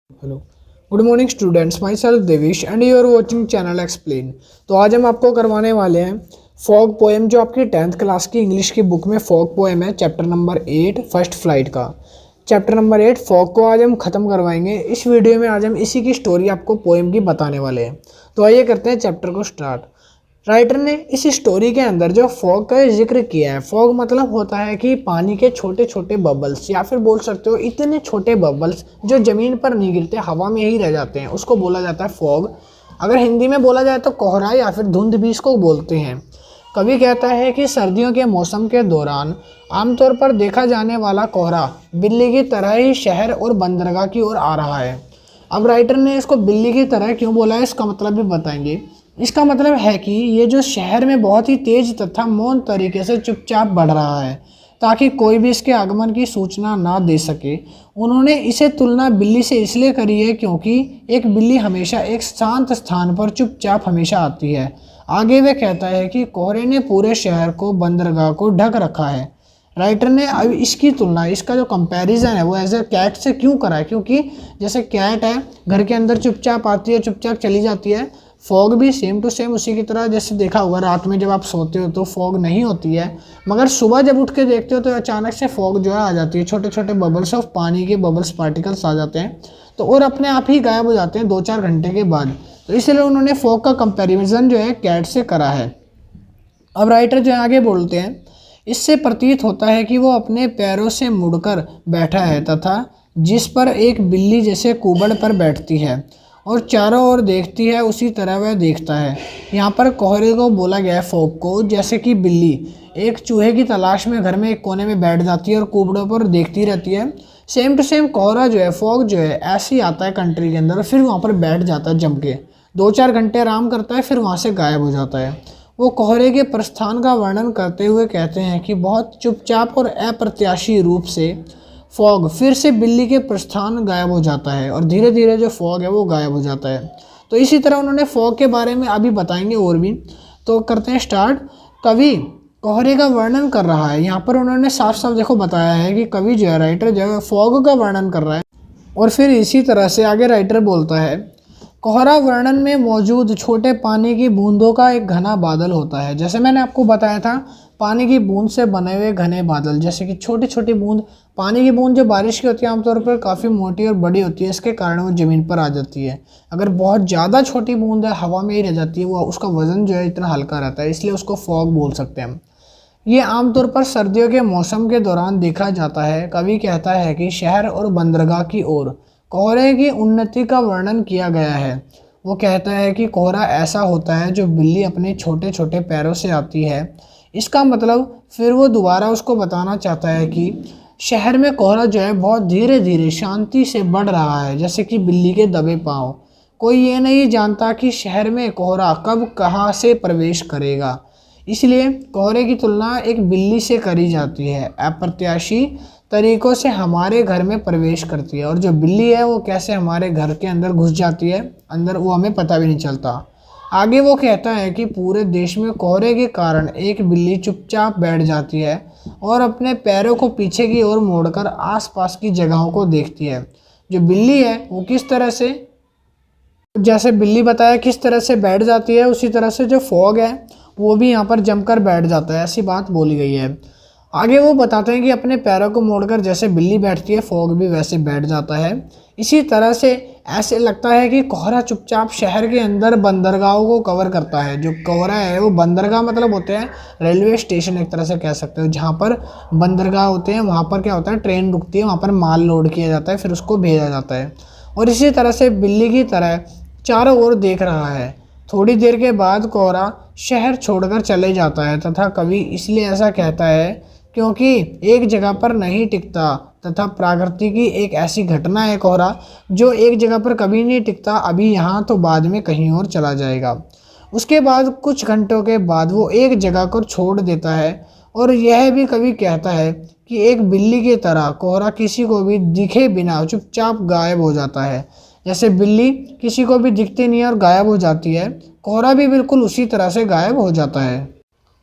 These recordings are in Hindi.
Hello, good morning students. Myself Devish and you are watching channel explain. तो आज हम आपको करवाने वाले हैं फॉग पोएम, जो आपकी 10th क्लास की इंग्लिश की बुक में फॉग पोएम है, चैप्टर नंबर 8 फर्स्ट फ्लाइट का। चैप्टर नंबर 8 फॉग को आज हम ख़त्म करवाएंगे। इस वीडियो में आज हम इसी की स्टोरी आपको पोएम की बताने वाले हैं। तो आइए करते हैं चैप्टर को स्टार्ट। राइटर ने इस स्टोरी के अंदर जो फॉग का जिक्र किया है, फॉग मतलब होता है कि पानी के छोटे छोटे बबल्स, या फिर बोल सकते हो इतने छोटे बबल्स जो ज़मीन पर नहीं गिरते, हवा में ही रह जाते हैं, उसको बोला जाता है फॉग। अगर हिंदी में बोला जाए तो कोहरा या फिर धुंध भी इसको बोलते हैं। कवि कहता है कि सर्दियों के मौसम के दौरान आमतौर पर देखा जाने वाला कोहरा बिल्ली की तरह ही शहर और बंदरगाह की ओर आ रहा है। अब राइटर ने इसको बिल्ली की तरह क्यों बोला है, इसका मतलब भी बताएंगे। इसका मतलब है कि ये जो शहर में बहुत ही तेज तथा मौन तरीके से चुपचाप बढ़ रहा है, ताकि कोई भी इसके आगमन की सूचना ना दे सके। उन्होंने इसे तुलना बिल्ली से इसलिए करी है क्योंकि एक बिल्ली हमेशा एक शांत स्थान पर चुपचाप हमेशा आती है। आगे वे कहता है कि कोहरे ने पूरे शहर को, बंदरगाह को ढक रखा है। राइटर ने अब इसकी तुलना, इसका जो कंपैरिजन है वो एज ए कैट से क्यों करा है, क्योंकि जैसे कैट है घर के अंदर चुपचाप आती है, चुपचाप चली जाती है, फॉग भी सेम टू सेम उसी की तरह। जैसे देखा होगा रात में जब आप सोते हो तो फॉग नहीं होती है, मगर सुबह जब उठ के देखते हो तो अचानक से फॉग जो है आ जाती है, छोटे छोटे बबल्स ऑफ पानी के बबल्स पार्टिकल्स आ जाते हैं, तो और अपने आप ही गायब हो जाते हैं 2-4 घंटे के बाद। तो इसलिए उन्होंने फॉग का कंपैरिजन जो है कैट से करा है। अब राइटर जो है आगे बोलते हैं, इससे प्रतीत होता है कि वो अपने पैरों से मुड़कर बैठा है तथा जिस पर एक बिल्ली जैसे कुबड़ पर बैठती है और चारों ओर देखती है, उसी तरह वह देखता है। यहाँ पर कोहरे को बोला गया है फॉग को, जैसे कि बिल्ली एक चूहे की तलाश में घर में एक कोने में बैठ जाती है और कुबड़ों पर देखती रहती है। सेम टू सेम कोहरा जो है, फॉग जो है, ऐसे ही आता है कंट्री के अंदर और फिर वहाँ पर बैठ जाता है जम के, 2-4 घंटे आराम करता है, फिर वहाँ से गायब हो जाता है। वो कोहरे के प्रस्थान का वर्णन करते हुए कहते हैं कि बहुत चुपचाप और अप्रत्याशी रूप से फॉग फिर से बिल्ली के प्रस्थान गायब हो जाता है और धीरे धीरे जो फॉग है वो गायब हो जाता है। तो इसी तरह उन्होंने फॉग के बारे में अभी बताएंगे और भी। तो करते हैं स्टार्ट। कवि कोहरे का वर्णन कर रहा है। यहाँ पर उन्होंने साफ साफ देखो बताया है कि कवि जो है, राइटर जो है, फॉग का वर्णन कर रहा है। और फिर इसी तरह से आगे राइटर बोलता है, कोहरा वर्णन में मौजूद छोटे पानी की बूंदों का एक घना बादल होता है। जैसे मैंने आपको बताया था, पानी की बूंद से बने हुए घने बादल, जैसे कि छोटी छोटी बूंद, पानी की बूंद जो बारिश की होती है आमतौर पर काफ़ी मोटी और बड़ी होती है, इसके कारण वो ज़मीन पर आ जाती है। अगर बहुत ज़्यादा छोटी बूंद है, हवा में ही रह जाती है, वो उसका वज़न जो है इतना हल्का रहता है, इसलिए उसको फॉग बोल सकते हैं हम। ये आमतौर पर सर्दियों के मौसम के दौरान देखा जाता है। कवि कहता है कि शहर और बंदरगाह की ओर कोहरे की उन्नति का वर्णन किया गया है। वो कहता है कि कोहरा ऐसा होता है जो बिल्ली अपने छोटे छोटे पैरों से आती है। इसका मतलब फिर वो दोबारा उसको बताना चाहता है कि शहर में कोहरा जो है बहुत धीरे धीरे शांति से बढ़ रहा है, जैसे कि बिल्ली के दबे पाँव। कोई ये नहीं जानता कि शहर में कोहरा कब कहाँ से प्रवेश करेगा, इसलिए कोहरे की तुलना एक बिल्ली से करी जाती है, अप्रत्याशी तरीकों से हमारे घर में प्रवेश करती है। और जो बिल्ली है वो कैसे हमारे घर के अंदर घुस जाती है अंदर, वो हमें पता भी नहीं चलता। आगे वो कहता है कि पूरे देश में कोहरे के कारण एक बिल्ली चुपचाप बैठ जाती है और अपने पैरों को पीछे की ओर मोड़कर आसपास की जगहों को देखती है। जो बिल्ली है वो किस तरह से, जैसे बिल्ली बताया किस तरह से बैठ जाती है, उसी तरह से जो फॉग है वो भी यहाँ पर जमकर बैठ जाता है, ऐसी बात बोली गई है। आगे वो बताते हैं कि अपने पैरों को मोड़कर जैसे बिल्ली बैठती है, फॉग भी वैसे बैठ जाता है। इसी तरह से ऐसे लगता है कि कोहरा चुपचाप शहर के अंदर बंदरगाहों को कवर करता है। जो कोहरा है वो बंदरगाह मतलब होते हैं रेलवे स्टेशन, एक तरह से कह सकते हो, जहाँ पर बंदरगाह होते हैं, वहाँ पर क्या होता है, ट्रेन रुकती है, वहाँ पर माल लोड किया जाता है, फिर उसको भेजा जाता है। और इसी तरह से बिल्ली की तरह चारों ओर देख रहा है। थोड़ी देर के बाद कोहरा शहर छोड़कर चले जाता है तथा कवि इसलिए ऐसा कहता है क्योंकि एक जगह पर नहीं टिकता तथा प्रकृति की एक ऐसी घटना है कोहरा जो एक जगह पर कभी नहीं टिकता, अभी यहाँ तो बाद में कहीं और चला जाएगा। उसके बाद कुछ घंटों के बाद वो एक जगह को छोड़ देता है। और यह भी कवि कहता है कि एक बिल्ली की तरह कोहरा किसी को भी दिखे बिना चुपचाप गायब हो जाता है। जैसे बिल्ली किसी को भी दिखती नहीं है और गायब हो जाती है, कोहरा भी बिल्कुल उसी तरह से गायब हो जाता है।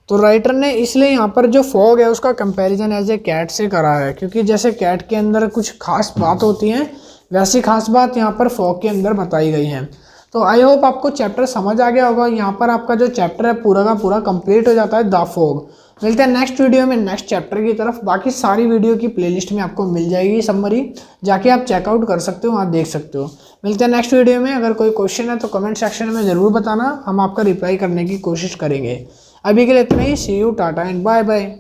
तो राइटर ने इसलिए यहाँ पर जो फॉग है उसका कंपैरिजन एज ए कैट से करा है, क्योंकि जैसे कैट के अंदर कुछ खास बात होती है वैसी खास बात यहाँ पर फॉग के अंदर बताई गई है। तो आई होप आपको चैप्टर समझ आ गया होगा। यहाँ पर आपका जो चैप्टर है पूरा का पूरा कंप्लीट हो जाता है द फॉग। मिलते हैं नेक्स्ट वीडियो में नेक्स्ट चैप्टर की तरफ। बाकी सारी वीडियो की प्लेलिस्ट में आपको मिल जाएगी समरी, जाके आप चेकआउट कर सकते हो, वहाँ देख सकते हो। मिलते हैं नेक्स्ट वीडियो में। अगर कोई क्वेश्चन है तो कमेंट सेक्शन में ज़रूर बताना, हम आपका रिप्लाई करने की कोशिश करेंगे। अभी के लिए इतना ही। See you, tata and bye bye.